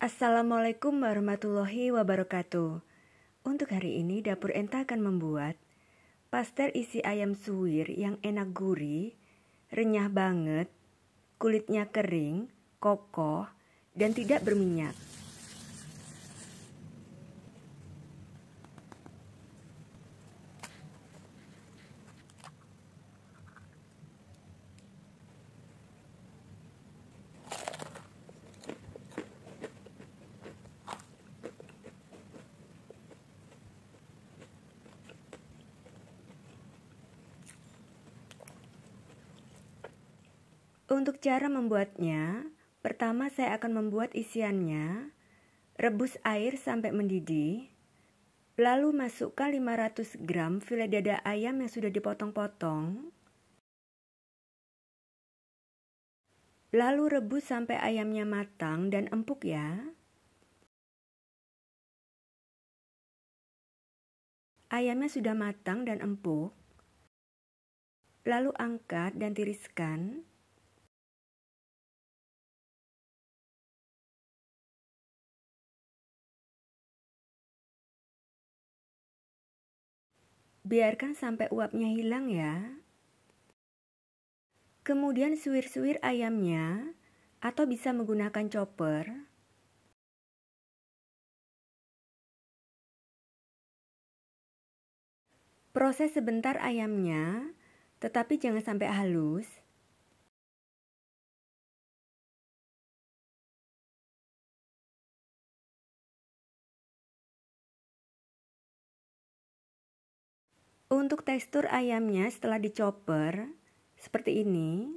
Assalamualaikum warahmatullahi wabarakatuh. Untuk hari ini Dapur Enta akan membuat pastel isi ayam suwir yang enak gurih, renyah banget, kulitnya kering, kokoh, dan tidak berminyak. Untuk cara membuatnya, pertama saya akan membuat isiannya. Rebus air sampai mendidih. Lalu masukkan 500 gram file dada ayam yang sudah dipotong-potong. Lalu rebus sampai ayamnya matang dan empuk ya. Ayamnya sudah matang dan empuk. Lalu angkat dan tiriskan. Biarkan sampai uapnya hilang ya. Kemudian suwir-suwir ayamnya atau bisa menggunakan chopper. Proses sebentar ayamnya, tetapi jangan sampai halus. Untuk tekstur ayamnya setelah dichopper, seperti ini.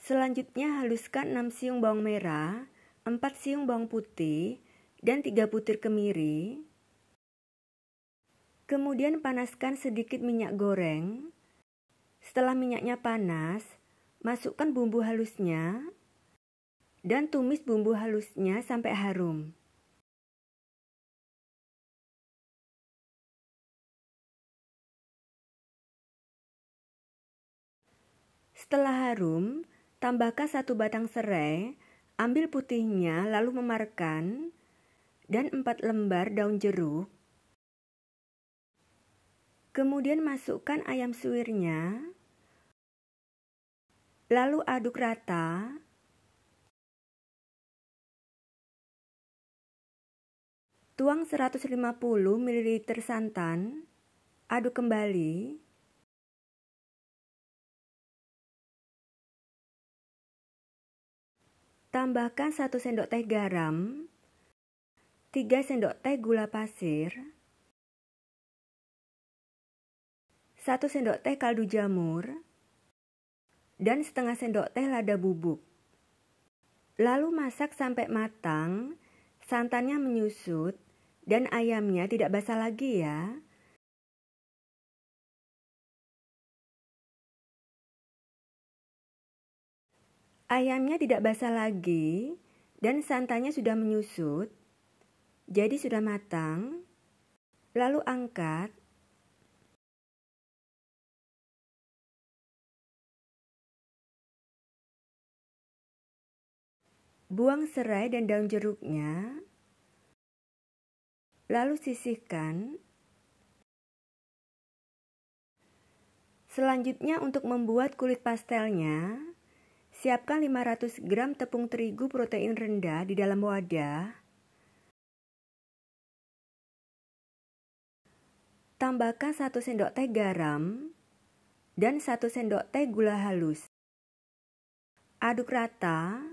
Selanjutnya haluskan 6 siung bawang merah, 4 siung bawang putih, dan 3 butir kemiri. Kemudian panaskan sedikit minyak goreng. Setelah minyaknya panas, masukkan bumbu halusnya dan tumis bumbu halusnya sampai harum. Setelah harum, tambahkan 1 batang serai, ambil putihnya lalu memarkan, dan 4 lembar daun jeruk. Kemudian masukkan ayam suwirnya, lalu aduk rata. Tuang 150 ml santan, aduk kembali. Tambahkan 1 sendok teh garam, 3 sendok teh gula pasir, 1 sendok teh kaldu jamur, dan setengah sendok teh lada bubuk. Lalu masak sampai matang, santannya menyusut, dan ayamnya tidak basah lagi ya. Ayamnya tidak basah lagi dan santannya sudah menyusut, jadi sudah matang. Lalu angkat. Buang serai dan daun jeruknya. Lalu sisihkan. Selanjutnya untuk membuat kulit pastelnya, siapkan 500 gram tepung terigu protein rendah di dalam wadah. Tambahkan 1 sendok teh garam dan 1 sendok teh gula halus. Aduk rata.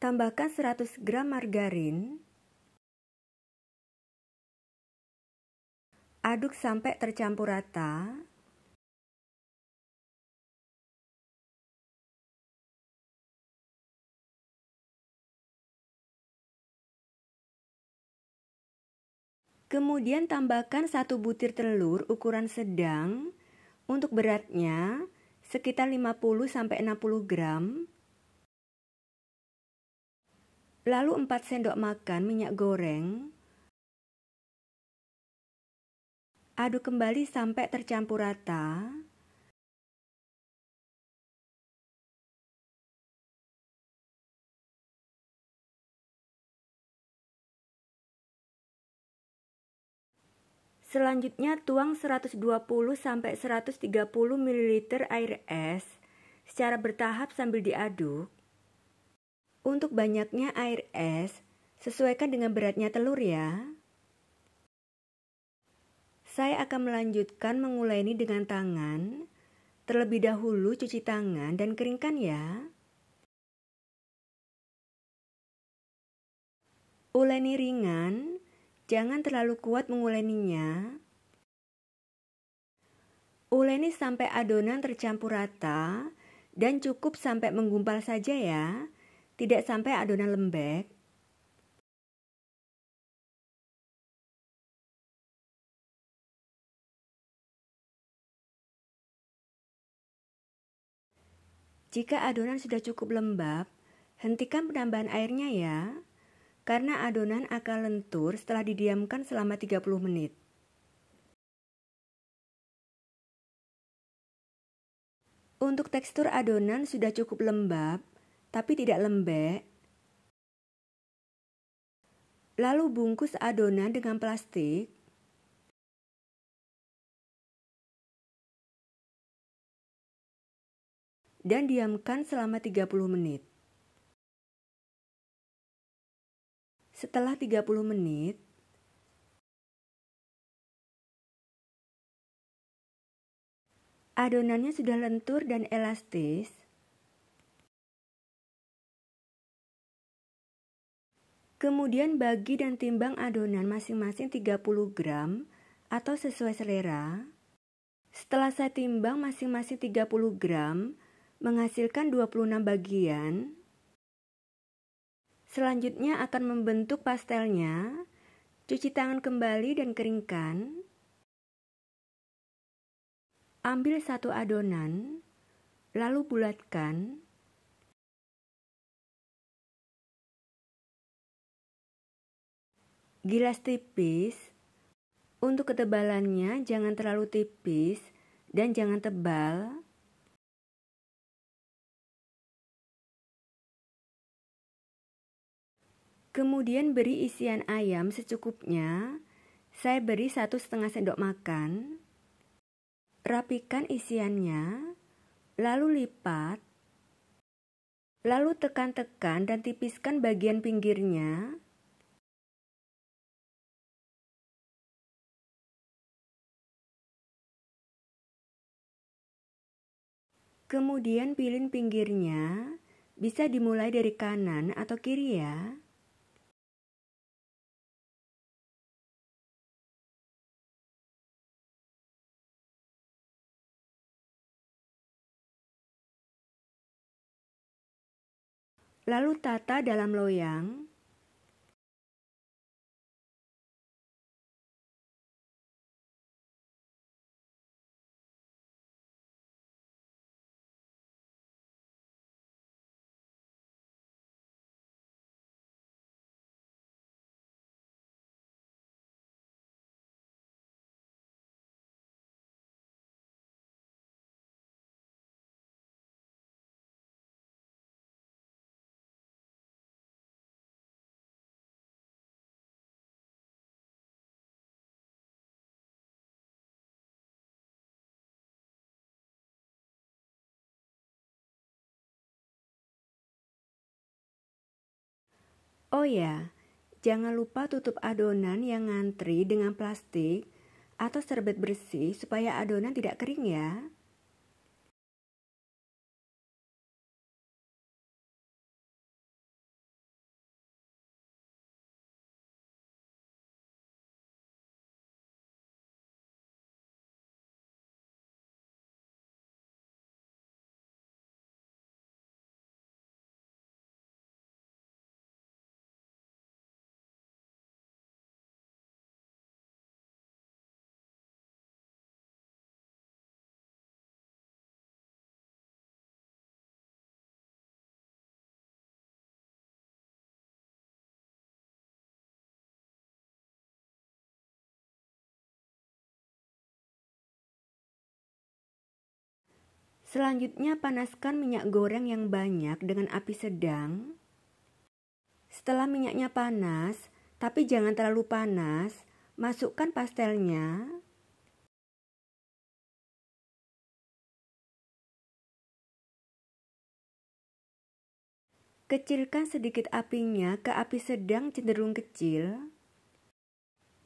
Tambahkan 100 gram margarin. Aduk sampai tercampur rata. Kemudian tambahkan 1 butir telur ukuran sedang. Untuk beratnya sekitar 50-60 gram. Lalu 4 sendok makan minyak goreng. Aduk kembali sampai tercampur rata. Selanjutnya tuang 120-130 ml air es secara bertahap sambil diaduk. Untuk banyaknya air es, sesuaikan dengan beratnya telur ya. Saya akan melanjutkan menguleni dengan tangan. Terlebih dahulu cuci tangan dan keringkan ya. Uleni ringan, jangan terlalu kuat menguleninya. Uleni sampai adonan tercampur rata dan cukup sampai menggumpal saja ya, tidak sampai adonan lembek. Jika adonan sudah cukup lembab, hentikan penambahan airnya ya, karena adonan akan lentur setelah didiamkan selama 30 menit. Untuk tekstur adonan sudah cukup lembab, tapi tidak lembek. Lalu bungkus adonan dengan plastik. Dan diamkan selama 30 menit. Setelah 30 menit, adonannya sudah lentur dan elastis. Kemudian bagi dan timbang adonan masing-masing 30 gram atau sesuai selera. Setelah saya timbang masing-masing 30 gram, menghasilkan 26 bagian. Selanjutnya akan membentuk pastelnya. Cuci tangan kembali dan keringkan. Ambil satu adonan, lalu bulatkan. Gilas tipis. Untuk ketebalannya jangan terlalu tipis dan jangan tebal. Kemudian beri isian ayam secukupnya. Saya beri 1,5 sendok makan. Rapikan isiannya, lalu lipat. Lalu tekan-tekan dan tipiskan bagian pinggirnya. Kemudian pilih pinggirnya. Bisa dimulai dari kanan atau kiri ya. Lalu tata dalam loyang. Oh ya, jangan lupa tutup adonan yang ngantri dengan plastik atau serbet bersih supaya adonan tidak kering ya. Selanjutnya panaskan minyak goreng yang banyak dengan api sedang. Setelah minyaknya panas, tapi jangan terlalu panas, Masukkan pastelnya. Kecilkan sedikit apinya ke api sedang cenderung kecil.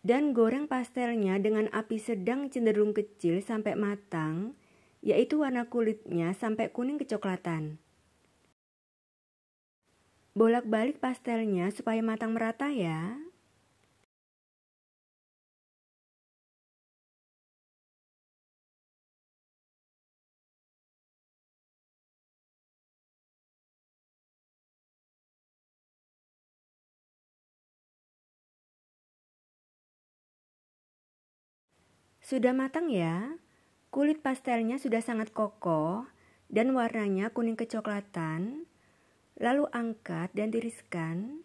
Dan goreng pastelnya dengan api sedang cenderung kecil sampai matang, yaitu warna kulitnya sampai kuning kecoklatan. Bolak-balik pastelnya supaya matang merata ya. Sudah matang ya? Kulit pastelnya sudah sangat kokoh dan warnanya kuning kecoklatan. Lalu angkat dan tiriskan.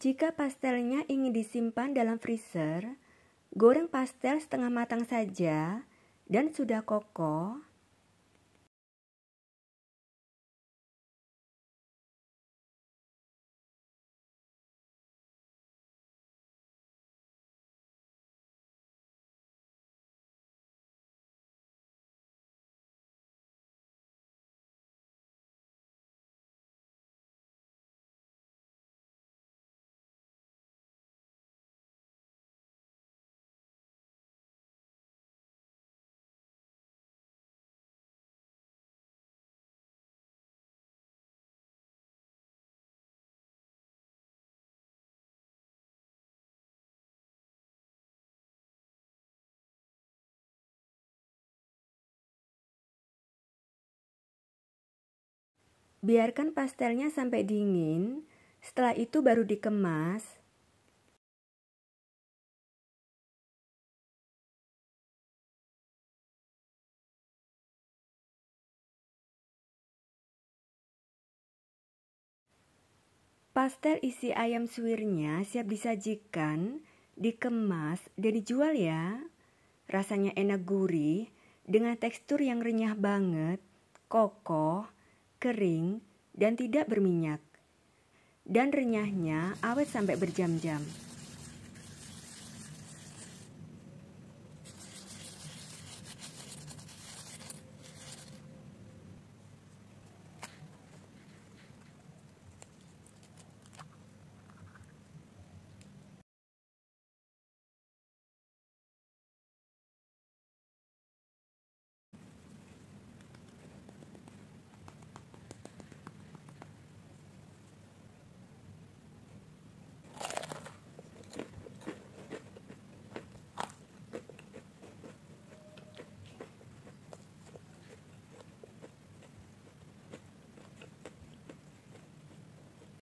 Jika pastelnya ingin disimpan dalam freezer, goreng pastel setengah matang saja dan sudah kokoh. Biarkan pastelnya sampai dingin, setelah itu baru dikemas. Pastel isi ayam suwirnya siap disajikan, dikemas, dan dijual ya. Rasanya enak gurih, dengan tekstur yang renyah banget, kokoh, kering, dan tidak berminyak. Dan renyahnya awet sampai berjam-jam.